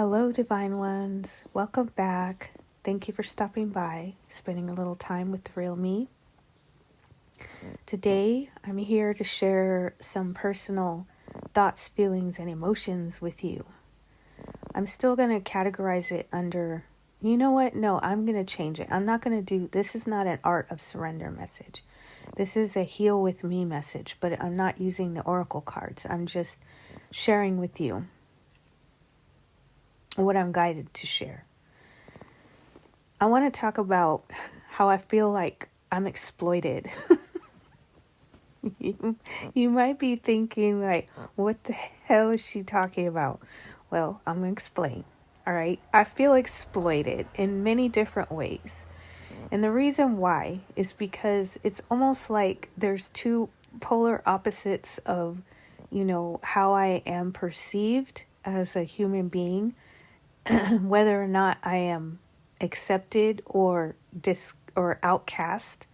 Hello, Divine Ones. Welcome back. Thank you for stopping by, spending a little time with the real me. Today, I'm here to share some personal thoughts, feelings, and emotions with you. I'm still going to categorize it under, you know what? No, I'm going to change it. I'm not going to do, this is not an art of surrender message. This is a heal with me message, but I'm not using the oracle cards. I'm just sharing with you what I'm guided to share. I want to talk about how I feel like I'm exploited. You might be thinking like, what the hell is she talking about? Well, I'm going to explain. All right. I feel exploited in many different ways. And the reason why is because it's almost like there's two polar opposites of, how I am perceived as a human being, whether or not I am accepted or outcast.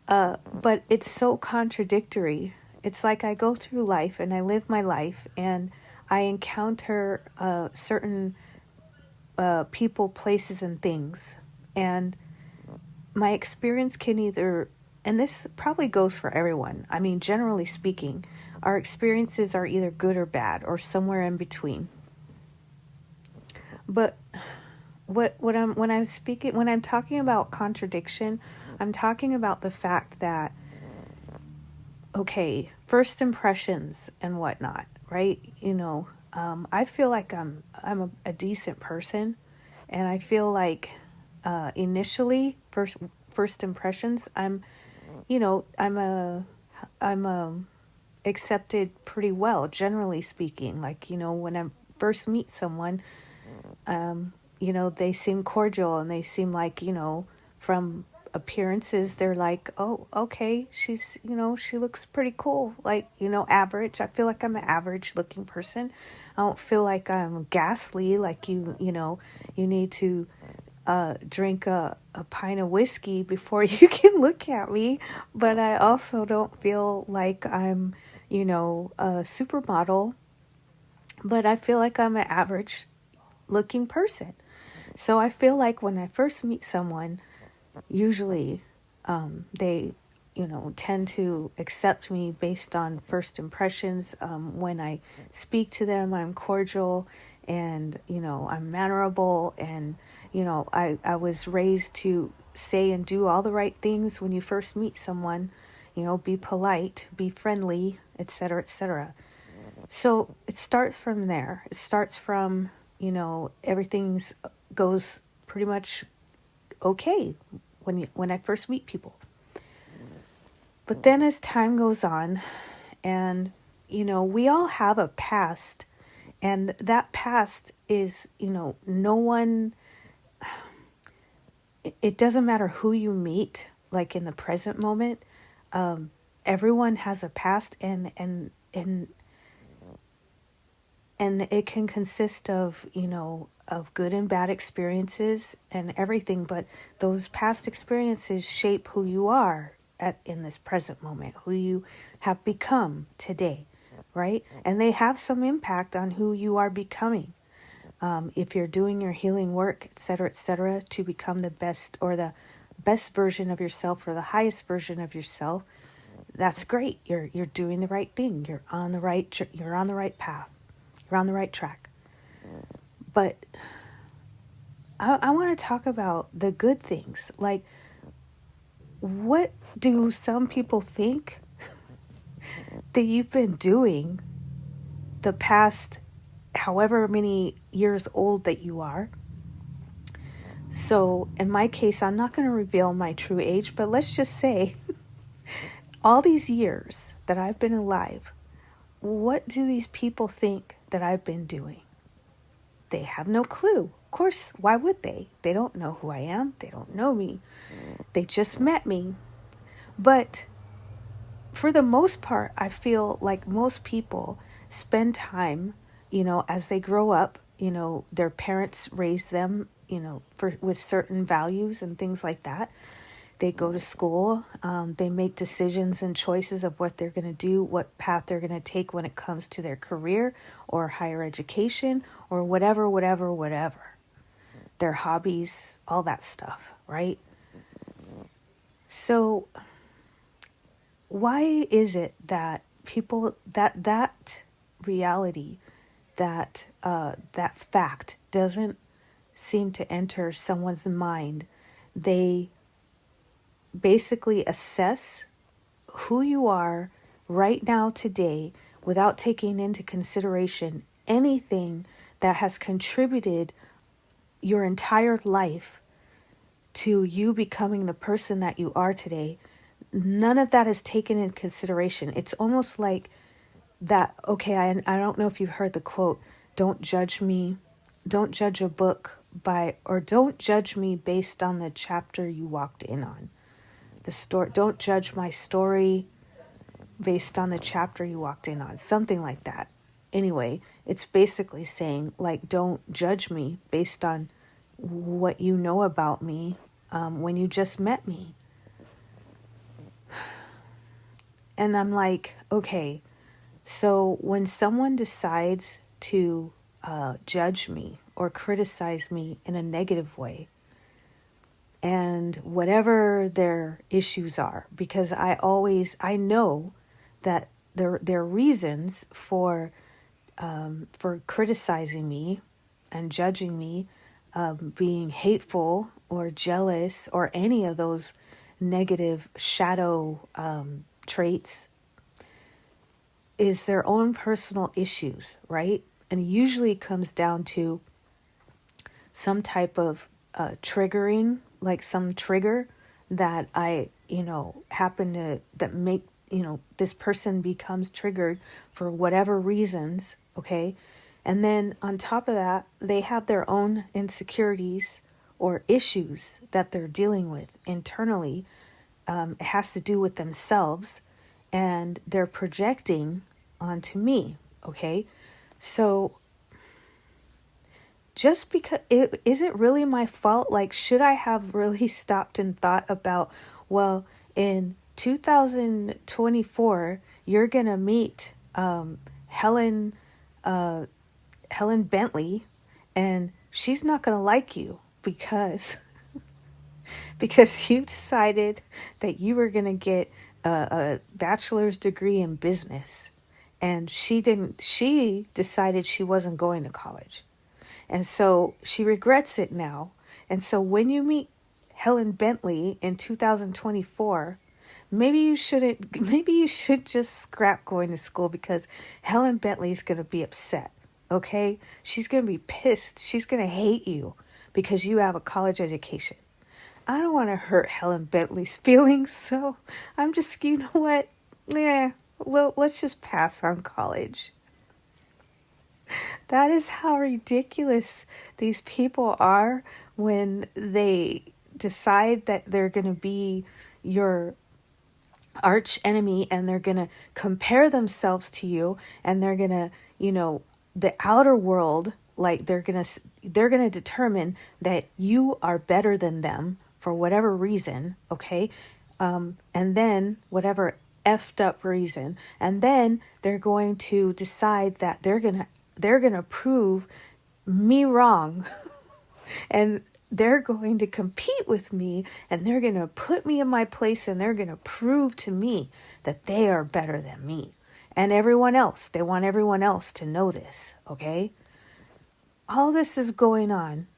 But it's so contradictory. It's like I go through life and I live my life and I encounter certain people, places, and things. And my experience can either, and this probably goes for everyone. I mean, generally speaking, our experiences are either good or bad or somewhere in between. But when I'm talking about contradiction, I'm talking about the fact that, okay, first impressions and whatnot, right? I feel like I'm a decent person, and I feel like initially first impressions, I'm accepted pretty well, generally speaking. Like, when I first meet someone, they seem cordial and they seem like, from appearances, they're like, oh, okay, she's, she looks pretty cool. Like, average. I feel like I'm an average looking person. I don't feel like I'm ghastly, like you need to drink a pint of whiskey before you can look at me. But I also don't feel like I'm, a supermodel. But I feel like I'm an average looking person. So I feel like when I first meet someone, usually they, tend to accept me based on first impressions. When I speak to them, I'm cordial and, I'm mannerable. And, I was raised to say and do all the right things when you first meet someone, be polite, be friendly, etc., etc. So it starts from there. It starts from, everything goes pretty much okay when I first meet people. But then as time goes on, and, we all have a past, and that past is, no one, it doesn't matter who you meet, like in the present moment, everyone has a past, and it can consist of, of good and bad experiences and everything, but those past experiences shape who you are in this present moment, who you have become today, right? And they have some impact on who you are becoming. If you're doing your healing work, etc., to become the best version of yourself or the highest version of yourself, that's great. You're doing the right thing. You're on the right path. You're on the right track. But I want to talk about the good things. Like, what do some people think that you've been doing the past however many years old that you are? So in my case, I'm not going to reveal my true age, but let's just say all these years that I've been alive, what do these people think that I've been doing? They have no clue. Of course, why would they? They don't know who I am. They don't know me. They just met me. But for the most part, I feel like most people spend time, as they grow up, their parents raise them, with certain values and things like that. They go to school. They make decisions and choices of what they're going to do, what path they're going to take when it comes to their career or higher education or whatever, whatever. Their hobbies, all that stuff, right? So why is it that people, that reality, that fact doesn't seem to enter someone's mind? They basically assess who you are right now today without taking into consideration anything that has contributed your entire life to you becoming the person that you are today. None of that is taken into consideration. It's almost like that, okay, I don't know if you've heard the quote, don't judge me, don't judge a book by, or don't judge me based on the chapter you walked in on. The story, don't judge my story based on the chapter you walked in on, something like that. Anyway, it's basically saying, like, don't judge me based on what you know about me when you just met me. And I'm like, okay, so when someone decides to judge me or criticize me in a negative way, and whatever their issues are, because I know that there are reasons for criticizing me and judging me, being hateful or jealous or any of those negative shadow traits, is their own personal issues, right? And usually it comes down to some type of triggering, like some trigger that happen to, that make, this person becomes triggered for whatever reasons, okay? And then on top of that, they have their own insecurities or issues that they're dealing with internally. It has to do with themselves, and they're projecting onto me, okay? So just because, is it really my fault? Like, should I have really stopped and thought about, well, in 2024, you're going to meet 𝓗𝓮𝓵𝓮�, and she's not going to like you because you decided that you were going to get a bachelor's degree in business, and she decided she wasn't going to college. And so she regrets it now. And so when you meet 𝓗𝓮𝓵𝓮� in 2024, maybe you should just scrap going to school, because 𝓗𝓮𝓵𝓮� is going to be upset. Okay? She's going to be pissed. She's going to hate you because you have a college education. I don't want to hurt 𝓗𝓮𝓵𝓮�'s feelings, so I'm just, you know what? Yeah, well, let's just pass on college. That is how ridiculous these people are when they decide that they're going to be your arch enemy, and they're going to compare themselves to you, and they're going to, the outer world, like they're going to determine that you are better than them for whatever reason, okay? And then whatever effed up reason, and then they're going to decide that they're going to prove me wrong and they're going to compete with me, and they're going to put me in my place, and they're going to prove to me that they are better than me. And everyone else, they want everyone else to know this, okay? All this is going on.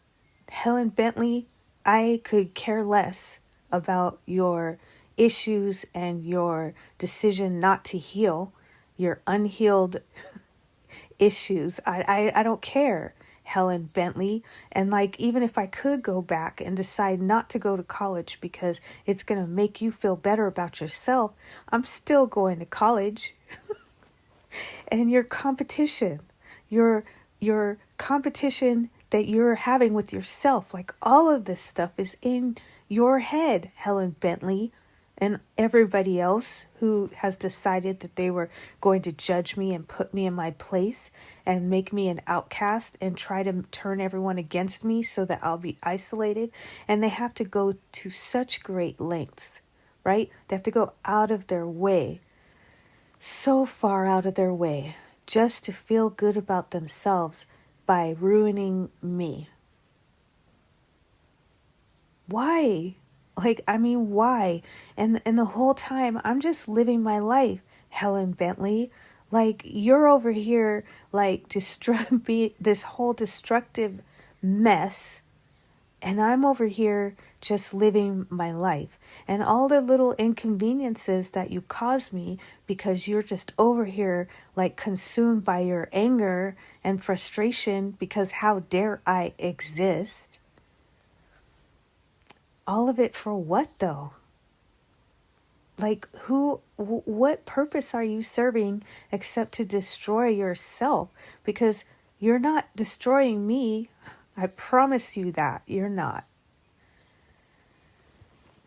𝓗𝓮𝓵𝓮�, I could care less about your issues and your decision not to heal, your unhealed issues. I don't care, 𝓗𝓮𝓵𝓮�. And like, even if I could go back and decide not to go to college because it's going to make you feel better about yourself, I'm still going to college. And your competition that you're having with yourself, like all of this stuff is in your head, 𝓗𝓮𝓵𝓮�. and everybody else who has decided that they were going to judge me and put me in my place and make me an outcast and try to turn everyone against me so that I'll be isolated. And they have to go to such great lengths, right? They have to go out of their way, so far out of their way, just to feel good about themselves by ruining me. Why? Like, I mean, why? And the whole time, I'm just living my life, Helen Bentley. Like, you're over here, like, be this whole destructive mess, and I'm over here just living my life. And all the little inconveniences that you cause me because you're just over here, like, consumed by your anger and frustration because how dare I exist? All of it for what, though? Like, what purpose are you serving except to destroy yourself? Because you're not destroying me. I promise you that you're not.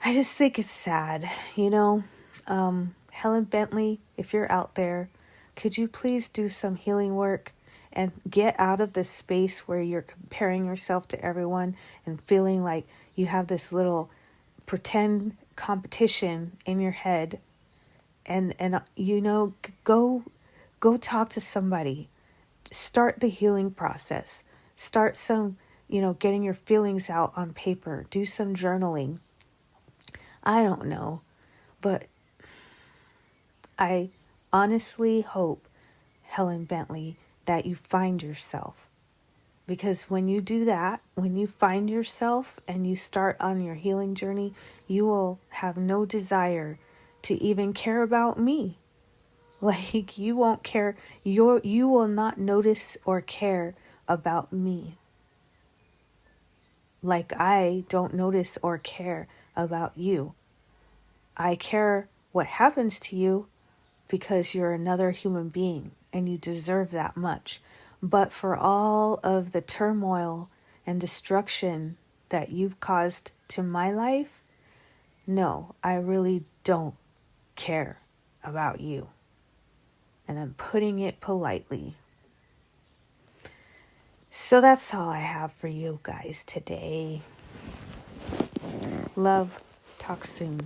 I just think it's sad, Helen Bentley, if you're out there, could you please do some healing work and get out of the space where you're comparing yourself to everyone and feeling like you have this little pretend competition in your head, and go talk to somebody. Start the healing process. Start some, getting your feelings out on paper. Do some journaling. I don't know, but I honestly hope, Helen Bentley, that you find yourself. Because when you do that, when you find yourself and you start on your healing journey, you will have no desire to even care about me. Like, you won't care. You will not notice or care about me. Like I don't notice or care about you. I care what happens to you because you're another human being and you deserve that much. But for all of the turmoil and destruction that you've caused to my life, no, I really don't care about you. And I'm putting it politely. So that's all I have for you guys today. Love. Talk soon.